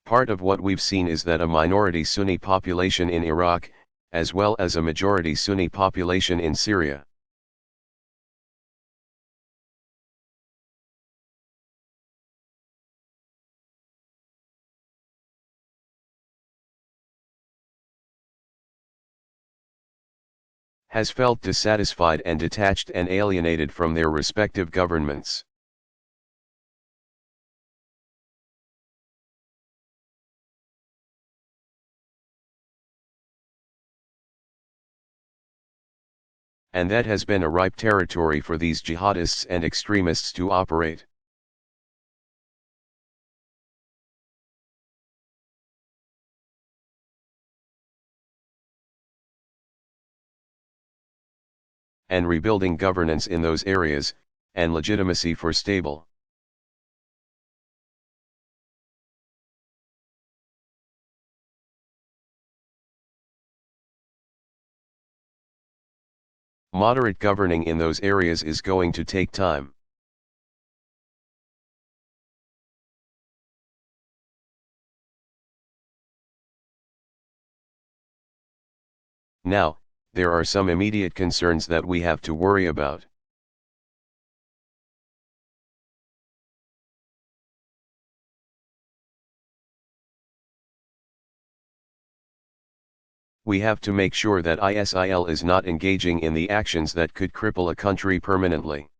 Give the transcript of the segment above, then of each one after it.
Part of what we've seen is that a minority Sunni population in Iraq, as well as a majority Sunni population in Syria, has felt dissatisfied and detached and alienated from their respective governments. And that has been a ripe territory for these jihadists and extremists to operate. And rebuilding governance in those areas, and legitimacy for stable, moderate governing in those areas is going to take time. Now, there are some immediate concerns that we have to worry about. We have to make sure that ISIL is not engaging in the actions that could cripple a country permanently.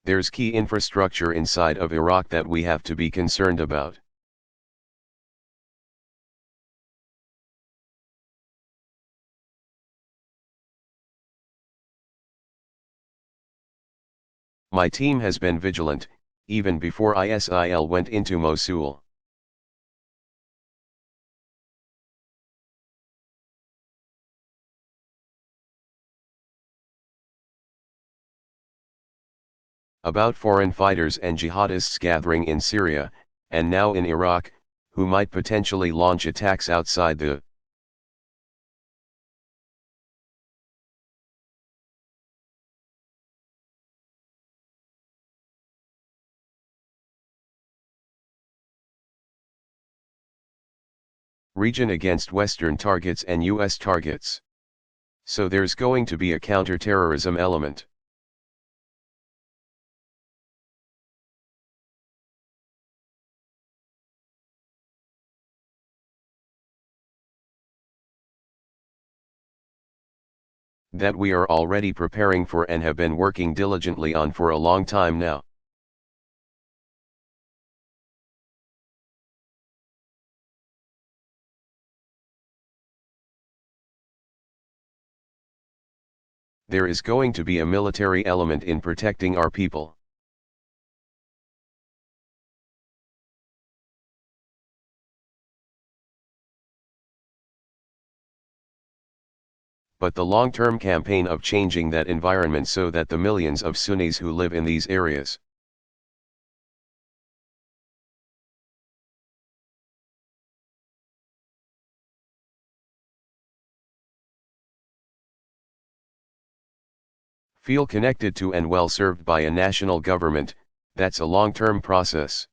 There's key infrastructure inside of Iraq that we have to be concerned about. My team has been vigilant, even before ISIL went into Mosul. About foreign fighters and jihadists gathering in Syria, and now in Iraq, who might potentially launch attacks outside the region against Western targets and US targets. So there's going to be a counter-terrorism element. That we are already preparing for and have been working diligently on for a long time now. There is going to be a military element in protecting our people. But the long-term campaign of changing that environment so that the millions of Sunnis who live in these areas feel connected to and well served by a national government, that's a long-term process.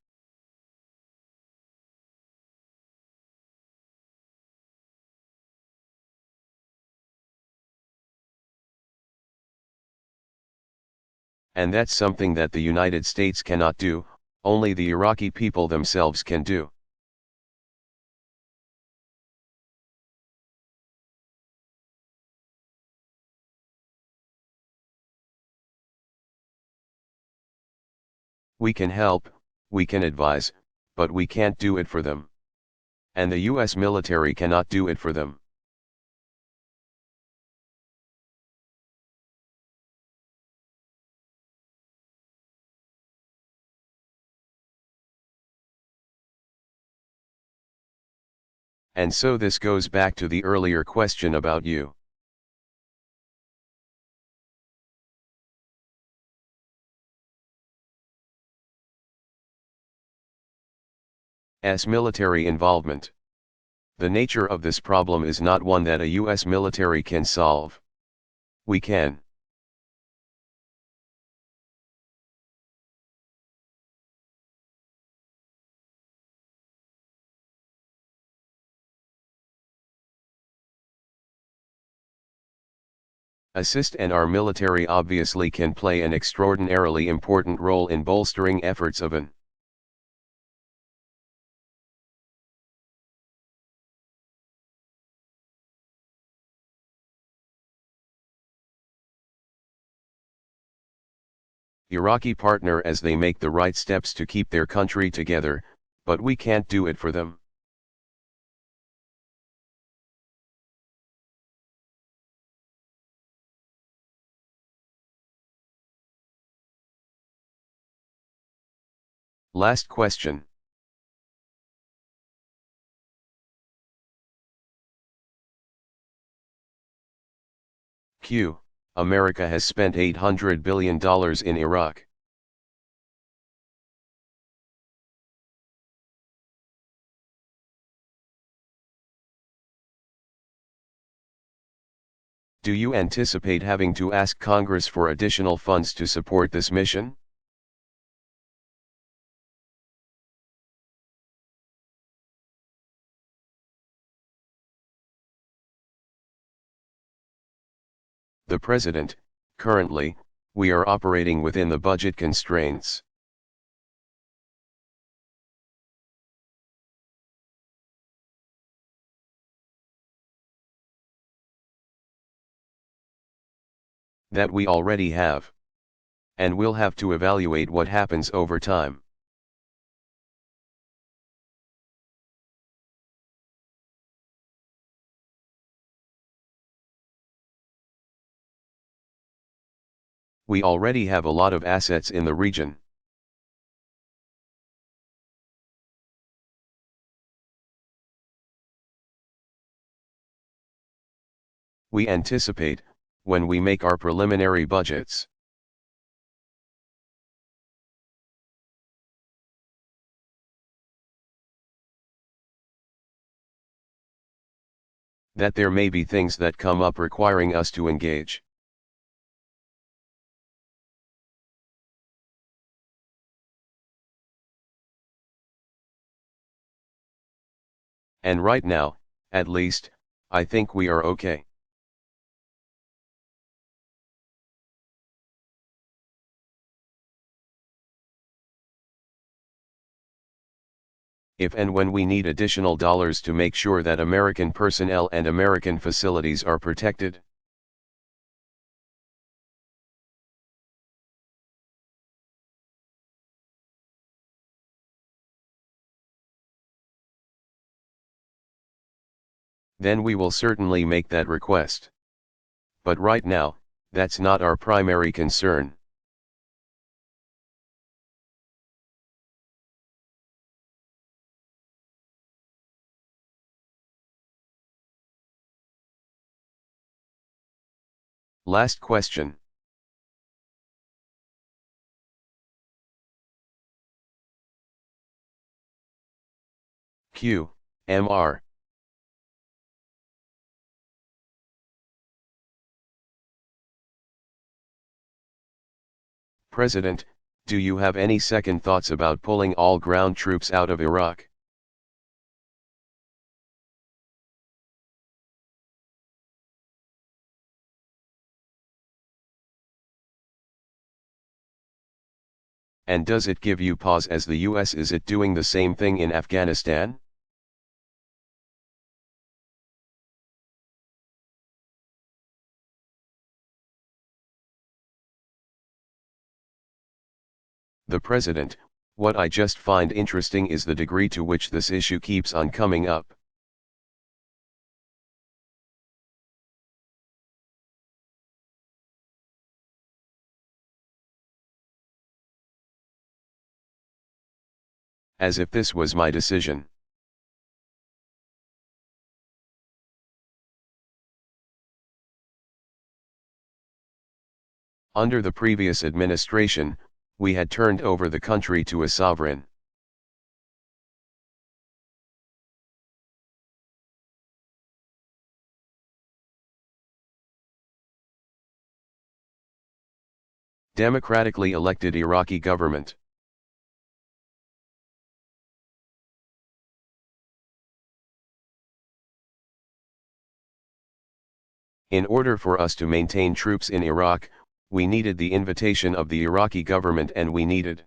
And that's something that the United States cannot do, only the Iraqi people themselves can do. We can help, we can advise, but we can't do it for them. And the US military cannot do it for them. And so this goes back to the earlier question about you. Military involvement. The nature of this problem is not one that a US military can solve. We can. Assist, and our military obviously can play an extraordinarily important role in bolstering efforts of an Iraqi partner as they make the right steps to keep their country together, but we can't do it for them. Last question. Q. America has spent $800 billion in Iraq. Do you anticipate having to ask Congress for additional funds to support this mission? The President, currently, we are operating within the budget constraints. That we already have. And we'll have to evaluate what happens over time. We already have a lot of assets in the region. We anticipate, when we make our preliminary budgets, that there may be things that come up requiring us to engage. And right now, at least, I think we are okay. If and when we need additional dollars to make sure that American personnel and American facilities are protected, then we will certainly make that request. But right now, that's not our primary concern. Last question. Q. Mr. President, do you have any second thoughts about pulling all ground troops out of Iraq? And does it give you pause as the US is it doing the same thing in Afghanistan? The President, what I just find interesting is the degree to which this issue keeps on coming up. As if this was my decision. Under the previous administration, we had turned over the country to a sovereign. Democratically elected Iraqi government. In order for us to maintain troops in Iraq, we needed the invitation of the Iraqi government, and we needed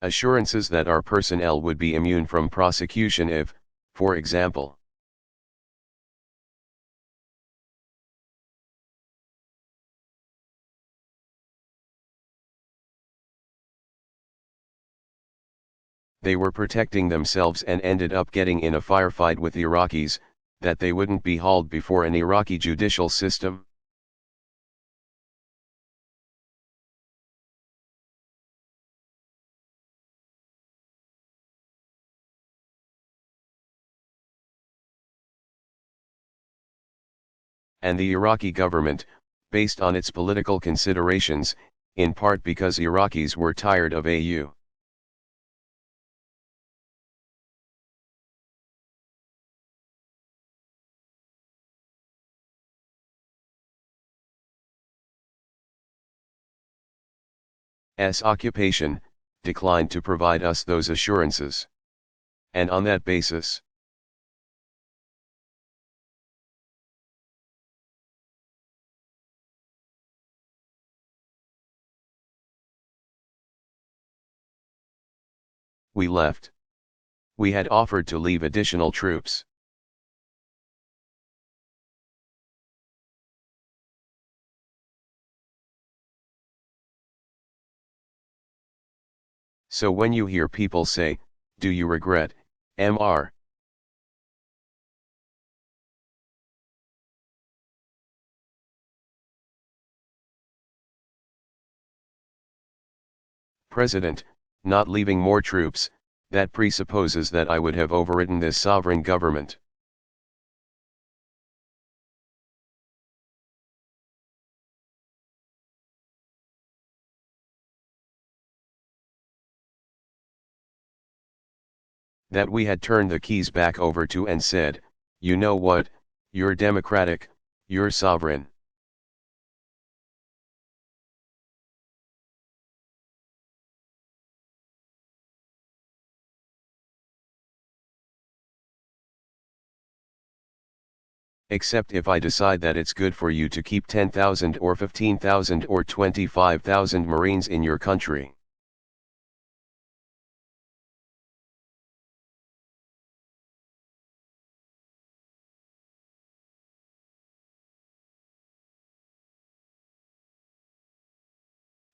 assurances that our personnel would be immune from prosecution if, for example, they were protecting themselves and ended up getting in a firefight with Iraqis, that they wouldn't be hauled before an Iraqi judicial system. And the Iraqi government, based on its political considerations, in part because Iraqis were tired of AU. S occupation, declined to provide us those assurances. And on that basis, we left. We had offered to leave additional troops. So when you hear people say, "Do you regret, Mr. President, not leaving more troops," that presupposes that I would have overridden this sovereign government. That we had turned the keys back over to and said, "You know what, you're democratic, you're sovereign." Except if I decide that it's good for you to keep 10,000 or 15,000 or 25,000 Marines in your country.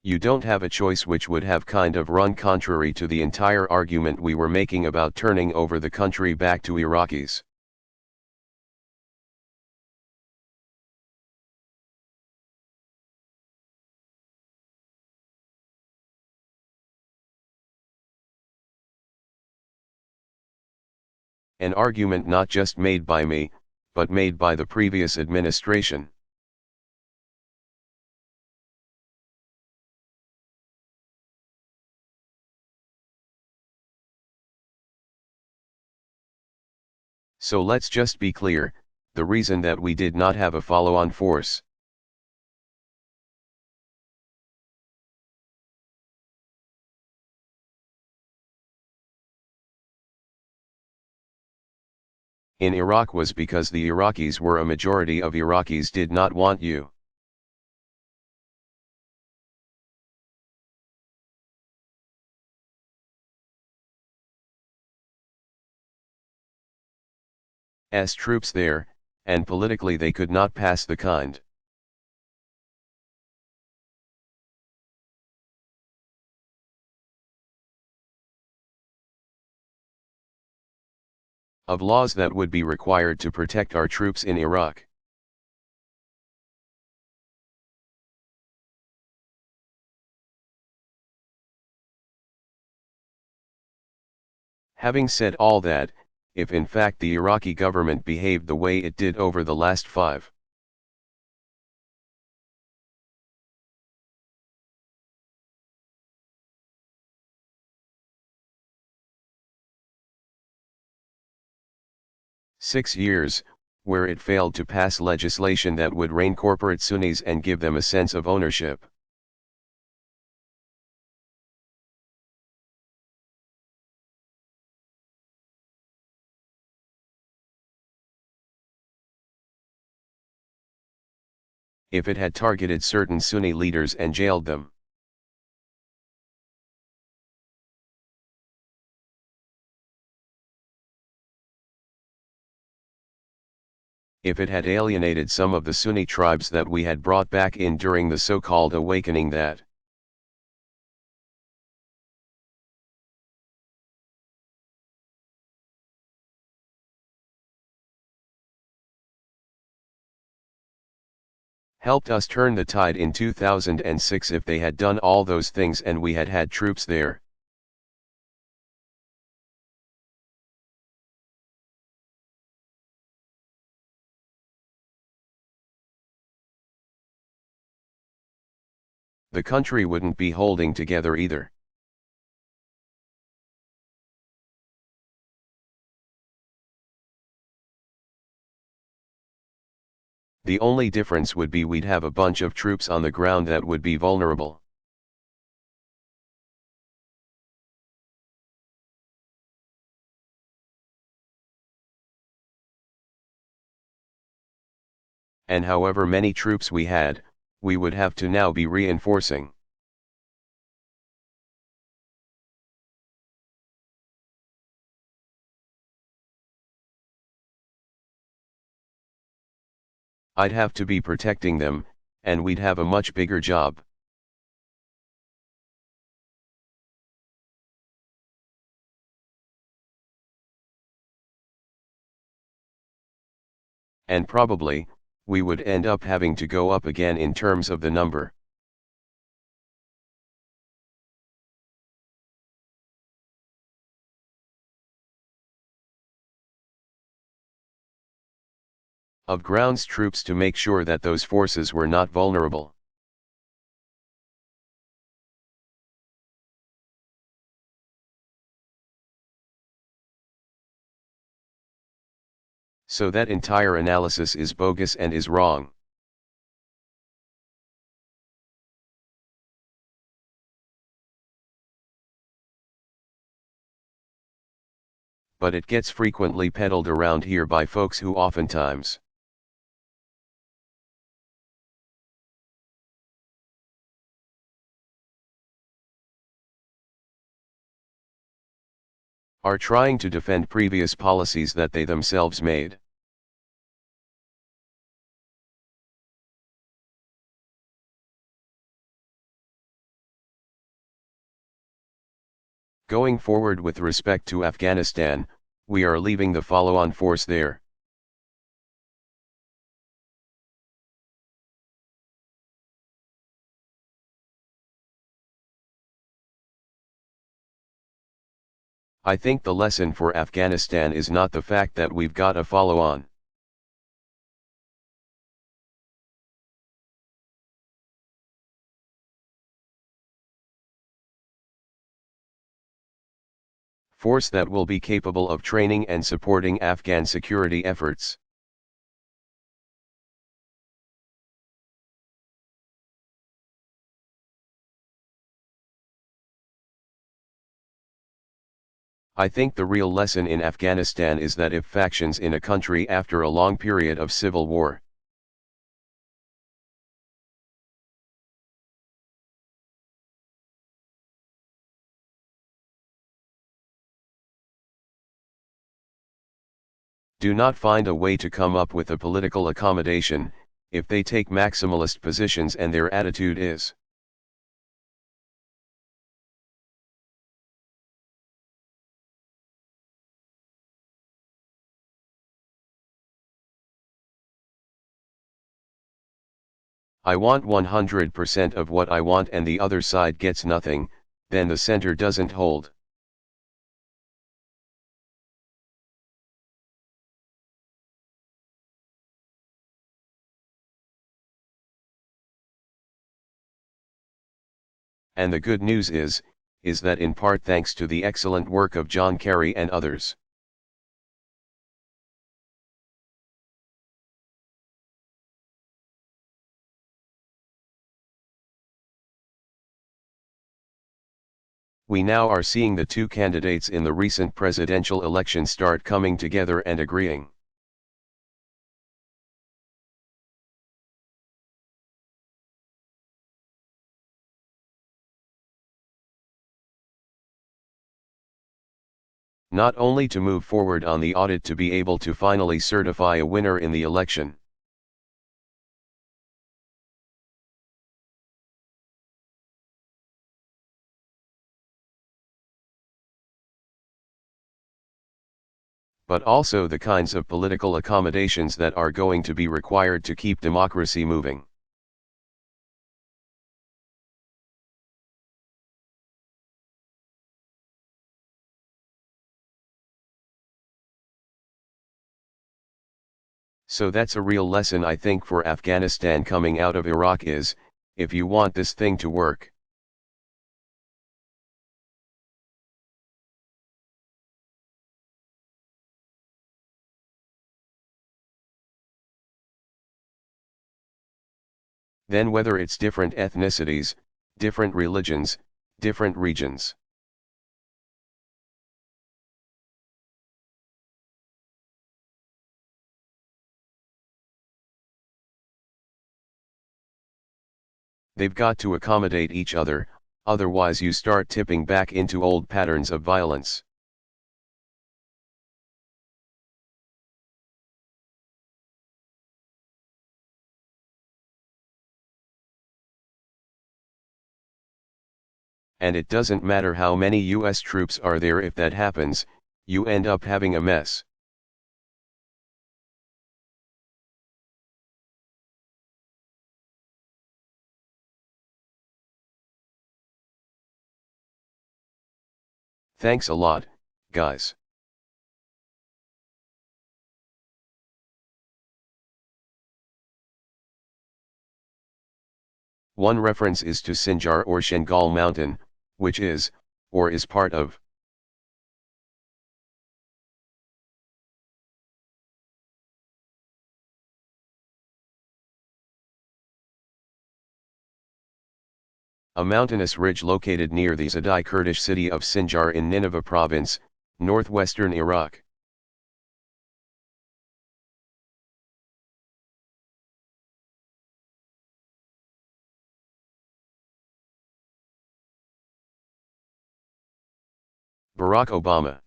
You don't have a choice, which would have kind of run contrary to the entire argument we were making about turning over the country back to Iraqis. An argument not just made by me, but made by the previous administration. So let's just be clear, the reason that we did not have a follow-on force in Iraq was because the Iraqis were a majority of Iraqis did not want you. S troops there, and politically they could not pass the kind of laws that would be required to protect our troops in Iraq. Having said all that, if in fact the Iraqi government behaved the way it did over the last 5 6 years, where it failed to pass legislation that would rein corporate Sunnis and give them a sense of ownership. If it had targeted certain Sunni leaders and jailed them. If it had alienated some of the Sunni tribes that we had brought back in during the so-called awakening that helped us turn the tide in 2006, if they had done all those things and we had had troops there. The country wouldn't be holding together either. The only difference would be we'd have a bunch of troops on the ground that would be vulnerable. And however many troops we had, we would have to now be reinforcing. I'd have to be protecting them, and we'd have a much bigger job. And probably, we would end up having to go up again in terms of the number. Of grounds troops to make sure that those forces were not vulnerable. So that entire analysis is bogus and is wrong. But it gets frequently peddled around here by folks who oftentimes are trying to defend previous policies that they themselves made. Going forward with respect to Afghanistan, we are leaving the follow-on force there. I think the lesson for Afghanistan is not the fact that we've got a follow-on. Force that will be capable of training and supporting Afghan security efforts. I think the real lesson in Afghanistan is that if factions in a country after a long period of civil war do not find a way to come up with a political accommodation, if they take maximalist positions and their attitude is I want 100% of what I want and the other side gets nothing, then the center doesn't hold. And the good news is that in part thanks to the excellent work of John Kerry and others. We now are seeing the two candidates in the recent presidential election start coming together and agreeing. Not only to move forward on the audit to be able to finally certify a winner in the election, but also the kinds of political accommodations that are going to be required to keep democracy moving. So that's a real lesson I think for Afghanistan coming out of Iraq is, if you want this thing to work, then whether it's different ethnicities, different religions, different regions, they've got to accommodate each other, otherwise you start tipping back into old patterns of violence. And it doesn't matter how many US troops are there, if that happens, you end up having a mess. Thanks a lot, guys. One reference is to Sinjar or Shengal Mountain, which is, or is part of, a mountainous ridge located near the Zadai Kurdish city of Sinjar in Nineveh province, northwestern Iraq. Barack Obama.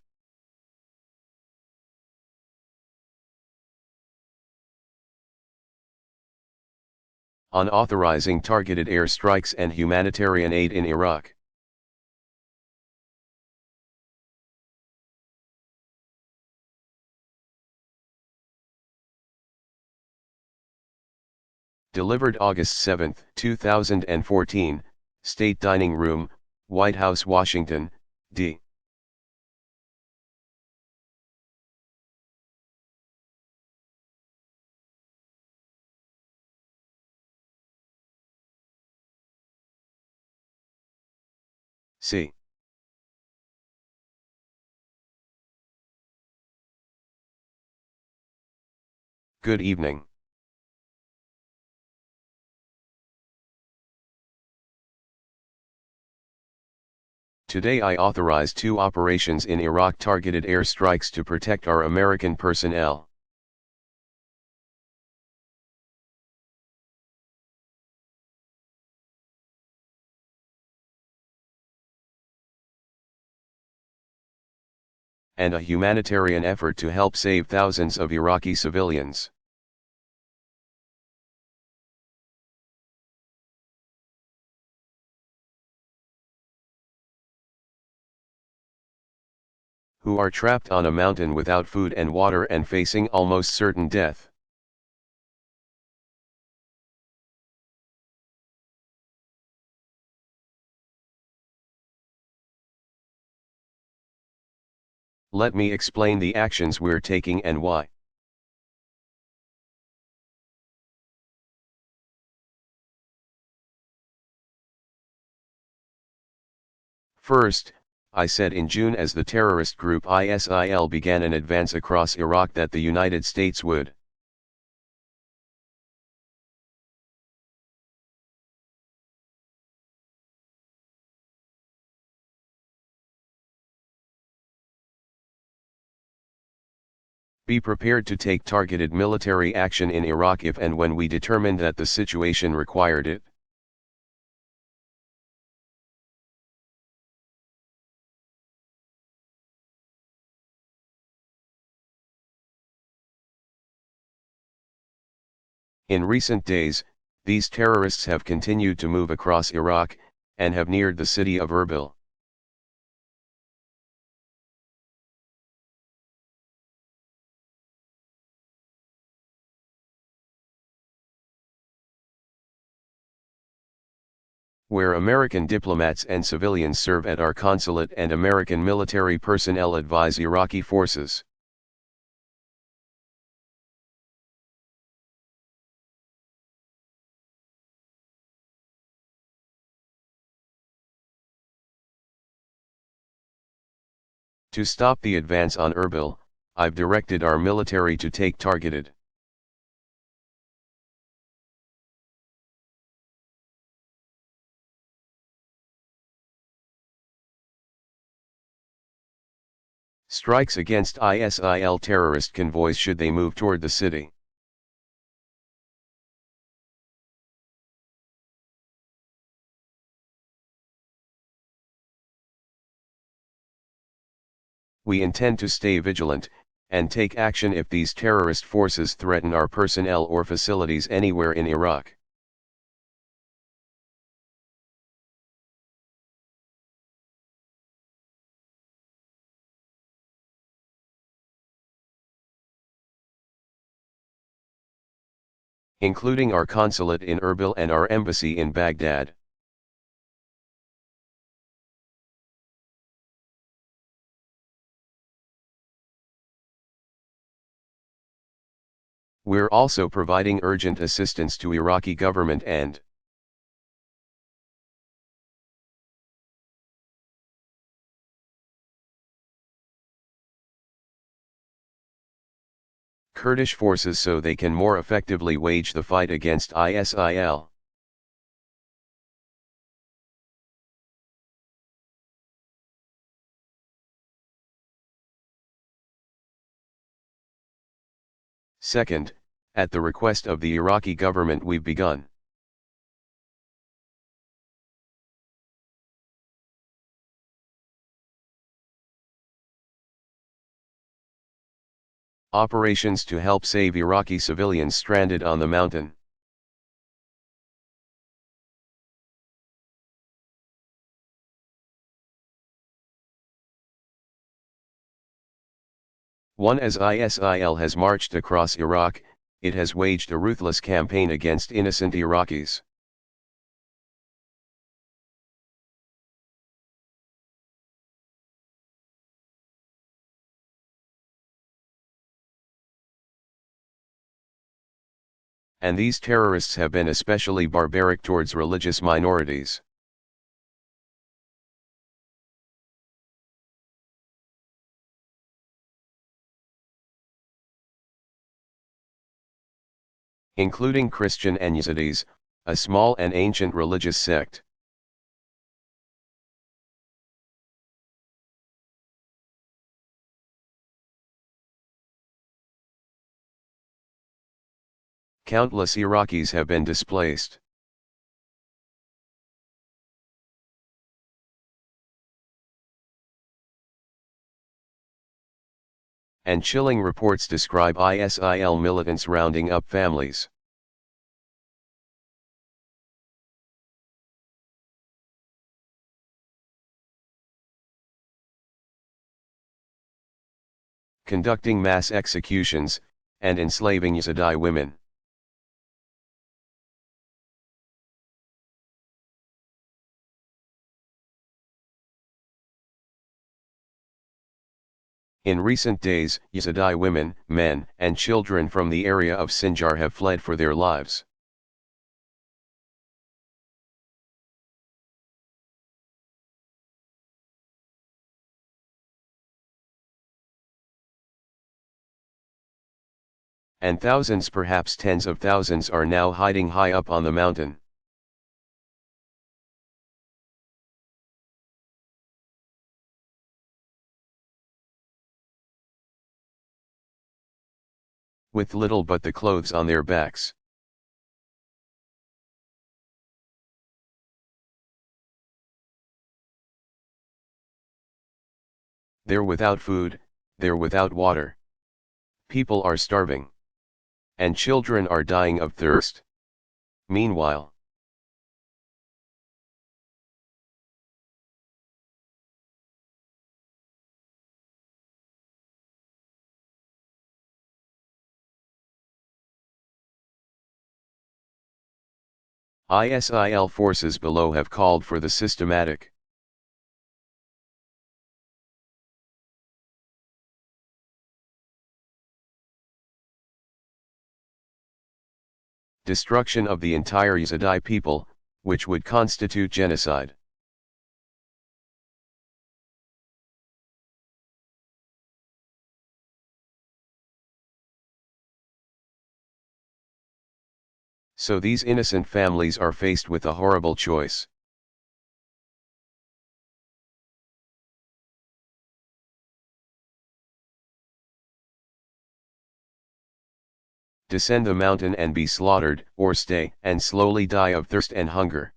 On authorizing targeted airstrikes and humanitarian aid in Iraq. Delivered August 7, 2014, State Dining Room, White House, Washington, D. C. Good evening. Today I authorized 2 operations in Iraq, targeted airstrikes to protect our American personnel. And a humanitarian effort to help save thousands of Iraqi civilians. Who are trapped on a mountain without food and water and facing almost certain death. Let me explain the actions we're taking and why. First, I said in June, as the terrorist group ISIL began an advance across Iraq, that the United States would Be prepared to take targeted military action in Iraq if and when we determined that the situation required it. In recent days, these terrorists have continued to move across Iraq, and have neared the city of Erbil. Where American diplomats and civilians serve at our consulate and American military personnel advise Iraqi forces. To stop the advance on Erbil, I've directed our military to take targeted strikes against ISIL terrorist convoys should they move toward the city. We intend to stay vigilant, and take action if these terrorist forces threaten our personnel or facilities anywhere in Iraq. Including our consulate in Erbil and our embassy in Baghdad. We're also providing urgent assistance to Iraqi government and Kurdish forces so they can more effectively wage the fight against ISIL. Second, at the request of the Iraqi government we've begun operations to help save Iraqi civilians stranded on the mountain. One, as ISIL has marched across Iraq, it has waged a ruthless campaign against innocent Iraqis. And these terrorists have been especially barbaric towards religious minorities. Including Christian and Yazidis, a small and ancient religious sect. Countless Iraqis have been displaced. And chilling reports describe ISIL militants rounding up families. Conducting mass executions, and enslaving Yazidi women. In recent days, Yazidi women, men, and children from the area of Sinjar have fled for their lives. And thousands, perhaps tens of thousands, are now hiding high up on the mountain. with little but the clothes on their backs. They're without food, they're without water. People are starving. And children are dying of thirst. Meanwhile, ISIL forces below have called for the systematic destruction of the entire Yazidi people, which would constitute genocide. So these innocent families are faced with a horrible choice. Descend the mountain and be slaughtered, or stay and slowly die of thirst and hunger.